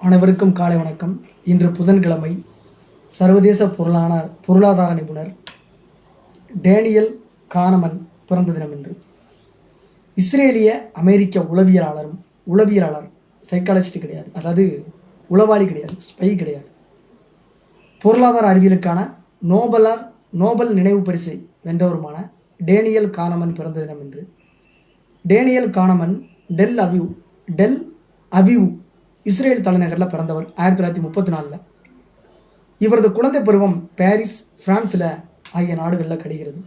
அனைவருக்கும் காலை வணக்கம். இன்று புதன்கிழமை. சர்வதேச பொருளாதார நிபுணர் டேனியல் கானமன் பிறந்த தினம் இன்று. இஸ்ரேலிய அமெரிக்க உளவியலாளர் சைக்காலஜிஸ்ட் கிடையாது, அதாவது உளவாளி கிடையாது, ஸ்பை கிடையாது. பொருளாதார அறிவியலுக்கான நோபல் நினைவு பரிசை வென்றவருமான டேனியல் கானமன் பிறந்த தினம் இன்று. டேனியல் கானமன் டெல் அவிவ் இஸ்ரேல் தலைநகரில் பிறந்தவர் 1934. இவரது குழந்தை பருவம் பாரிஸ், பிரான்ஸில் ஆகிய நாடுகளில் கழிகிறது.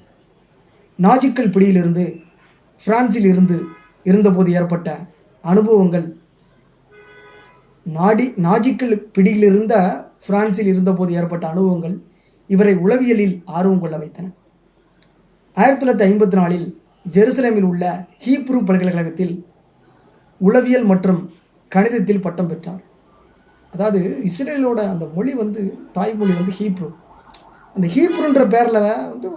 நாஜிக்கள் பிடியிலிருந்து பிரான்சில் இருந்தபோது ஏற்பட்ட அனுபவங்கள் இவரை உளவியலில் ஆர்வம் கொள்ள வைத்தன. 1954 ஜெருசலேமில் உள்ள ஹீப்ரு பல்கலைக்கழகத்தில் உளவியல் மற்றும் கணிதத்தில் பட்டம் பெற்றார். அதாவது இஸ்ரேலோட அந்த மொழி தாய்மொழி ஹீப்ரு. அந்த ஹீப்ருன்ற பேரில்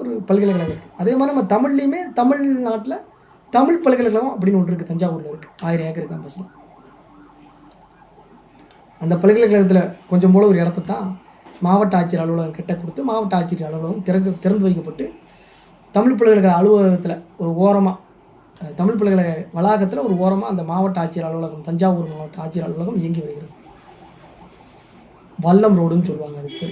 ஒரு பல்கலைக்கழகம் இருக்குது. அதே மாதிரி நம்ம தமிழ்லேயுமே தமிழ்நாட்டில் தமிழ் பல்கலைக்கழகம் அப்படின்னு ஒன்று இருக்குது, தஞ்சாவூரில் இருக்குது, 1000 ஏக்கர் கேம்பஸில். அந்த பல்கலைக்கழகத்தில் கொஞ்சம் போல ஒரு இடத்த தான் மாவட்ட ஆட்சியர் அலுவலகம் கிட்ட கொடுத்து மாவட்ட ஆட்சியர் அலுவலகம் திறந்து வைக்கப்பட்டு தமிழ் பல்கலைக்கழக அலுவலகத்தில் ஒரு ஓரமாக, தமிழ் பல்கலைக்கழக வளாகத்தில் ஒரு ஓரமாக அந்த மாவட்ட ஆட்சியர் அலுவலகம், தஞ்சாவூர் மாவட்ட ஆட்சியர் அலுவலகம் இயங்கி வருகிறது. வல்லம் ரோடுன்னு சொல்லுவாங்க அதுக்கு.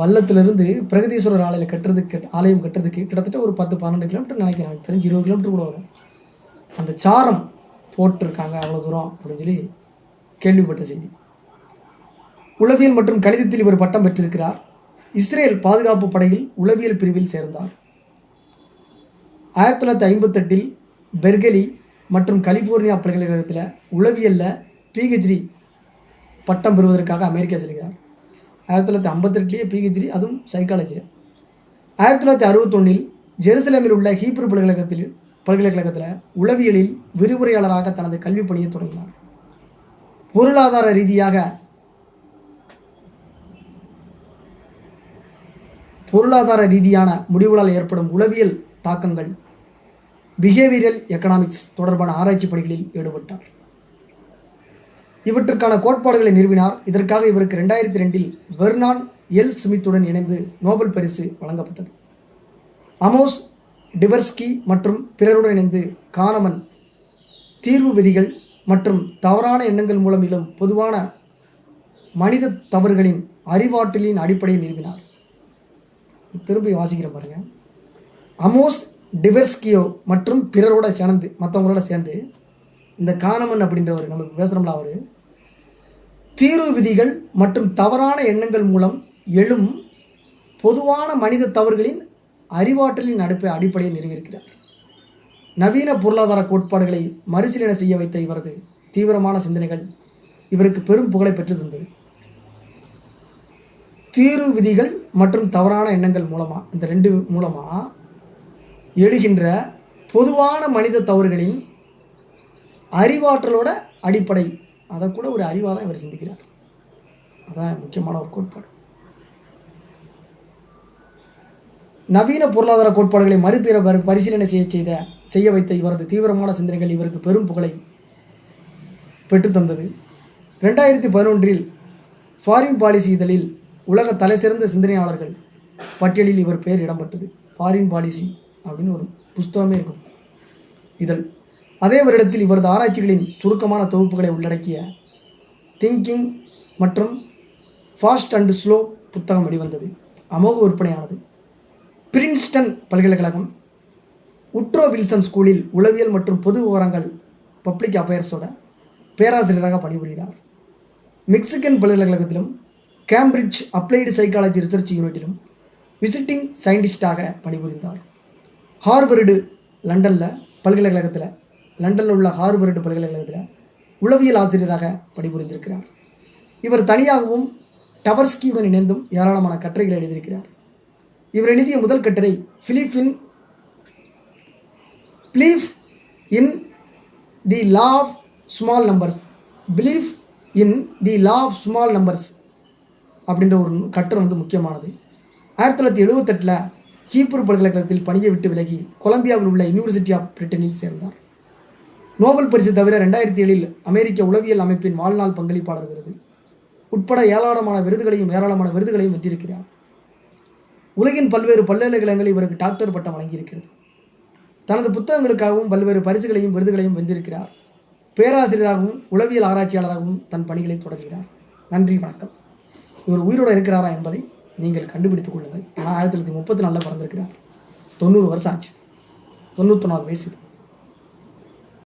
வல்லத்திலிருந்து பிரகதீஸ்வரர் ஆலயம் கட்டுறதுக்கு கிட்டத்தட்ட ஒரு 10-12 கிலோமீட்டர் நினைக்கிறேன், எனக்கு தெரிஞ்சு 20 கிலோமீட்டர் கூட வரும். அந்த சாரம் போட்டிருக்காங்க அவ்வளோ தூரம் அப்படின்னு சொல்லி கேள்விப்பட்ட செய்தி. உளவியல் மற்றும் கணிதத்தில் இவர் பட்டம் பெற்றிருக்கிறார். இஸ்ரேல் பாதுகாப்பு படையில் உளவியல் பிரிவில் சேர்ந்தார். 1958 பெர்கலி மற்றும் கலிஃபோர்னியா பல்கலைக்கழகத்தில் உளவியலில் PhD பட்டம் பெறுவதற்காக அமெரிக்கா செல்கிறார். 1958 PhD, அதுவும் சைக்காலஜியில். 1961 ஜெருசலேமில் உள்ள ஹீப்ரு பல்கலைக்கழகத்தில் உளவியலில் விரிவுரையாளராக தனது கல்வி பணியை தொடங்கினார். பொருளாதார ரீதியான முடிவுகளால் ஏற்படும் உளவியல் தாக்கங்கள், பிஹேவியரல் எக்கனாமிக்ஸ் தொடர்பான ஆராய்ச்சி பணிகளில் ஈடுபட்டார். இவற்றுக்கான கோட்பாடுகளை நிறுவினார். இதற்காக இவருக்கு 2002 வெர்னான் எல் ஸ்மித்துடன் இணைந்து நோபல் பரிசு வழங்கப்பட்டது. அமோஸ் டிவர்ஸ்கி மற்றும் பிறருடன் இணைந்து கானமன் தீர்வு விதிகள் மற்றும் தவறான எண்ணங்கள் மூலம் எழும் பொதுவான மனித தவறுகளின் அறிவாற்றலின் அடிப்படையை நிறுவினார். திரும்பி வாசிக்கிற பாருங்க. அமோஸ் டிவர்ஸ்கியோ மற்றும் மற்றவங்களோட சேர்ந்து இந்த கானமன் அப்படின்றவர், நம்ம பேசுகிறோம்ல, அவர் தீர்வு விதிகள் மற்றும் தவறான எண்ணங்கள் மூலம் எழும் பொதுவான மனித தவறுகளின் அறிவாற்றலின் அடிப்படையை நிறுவியிருக்கிறார். நவீன பொருளாதார கோட்பாடுகளை மறுசீலனை செய்ய வைத்த இவரது தீவிரமான சிந்தனைகள் இவருக்கு பெரும் புகழை பெற்று தந்தது. தீர்வு விதிகள் மற்றும் தவறான எண்ணங்கள் மூலமாக, இந்த 2 மூலமாக எழுகின்ற பொதுவான மனித தவறுகளின் அறிவாற்றலோட அடிப்படை, அதை கூட ஒரு அறிவாக தான் இவர் சிந்திக்கிறார். அதான் முக்கியமான ஒரு கோட்பாடு. நவீன பொருளாதார கோட்பாடுகளை பரிசீலனை செய்ய வைத்த இவரது தீவிரமான சிந்தனைகள் இவருக்கு பெரும் புகழை பெற்றுத்தந்தது. 2011 ஃபாரின் பாலிசி இதழில் உலக தலை சிறந்த சிந்தனையாளர்கள் பட்டியலில் இவர் பெயர் இடம்பெற்றது. ஃபாரின் பாலிசி அப்படின்னு ஒரு புஸ்தகமே இருக்கும் இதழ். அதே வருடத்தில் இவரது ஆராய்ச்சிகளின் சுருக்கமான தொகுப்புகளை உள்ளடக்கிய திங்கிங் மற்றும் ஃபாஸ்ட் அண்ட் ஸ்லோ புத்தகம் வெளிவந்தது. அமோக விற்பனையானது. பிரின்ஸ்டன் பல்கலைக்கழகம் உட்ரோ வில்சன் ஸ்கூலில் உளவியல் மற்றும் பொது விவரங்கள் பப்ளிக் அஃபேர்ஸோட பேராசிரியராக பணிபுரிகிறார். மெக்சிகன் பல்கலைக்கழகத்திலும் கேம்பிரிட்ஜ் அப்ளைடு சைக்காலஜி ரிசர்ச் யூனிட்டிலும் விசிட்டிங் சயின்டிஸ்டாக பணிபுரிந்தார். லண்டனில் உள்ள ஹார்வர்டு பல்கலைக்கழகத்தில் உளவியல் ஆசிரியராக பணிபுரிந்திருக்கிறார். இவர் தனியாகவும் டவர்ஸ்கியுடன் இணைந்தும் ஏராளமான கட்டுரைகளை எழுதியிருக்கிறார். இவர் எழுதிய முதல் கட்டுரை belief in the law of small numbers அப்படின்ற ஒரு கட்டுரை முக்கியமானது. 1978 ஹீப்ரு பல்கலைக்கழகத்தில் பணியை விட்டு விலகி கொலம்பியாவில் உள்ள யூனிவர்சிட்டி ஆஃப் பிரிட்டனில் சேர்ந்தார். நோபல் பரிசு தவிர 2007 அமெரிக்க உளவியல் அமைப்பின் வாழ்நாள் பங்களிப்பாளர் விருது உட்பட ஏராளமான விருதுகளையும் வென்றிருக்கிறார். உலகின் பல்வேறு பல்கலைக்கழகங்களில் இவருக்கு டாக்டர் பட்டம் வழங்கியிருக்கிறது. தனது புத்தகங்களுக்காகவும் பல்வேறு பரிசுகளையும் விருதுகளையும் வென்றிருக்கிறார். பேராசிரியராகவும் உளவியல் ஆராய்ச்சியாளராகவும் தன் பணிகளை தொடர்கிறார். நன்றி, வணக்கம். இவர் உயிரோடு இருக்கிறாரா என்பதை நீங்கள் கண்டுபிடித்துக் கொள்ளுங்கள். ஆனால் 1934 பிறந்திருக்கிறார். 90 வருஷம் ஆச்சு. 94 வயசு.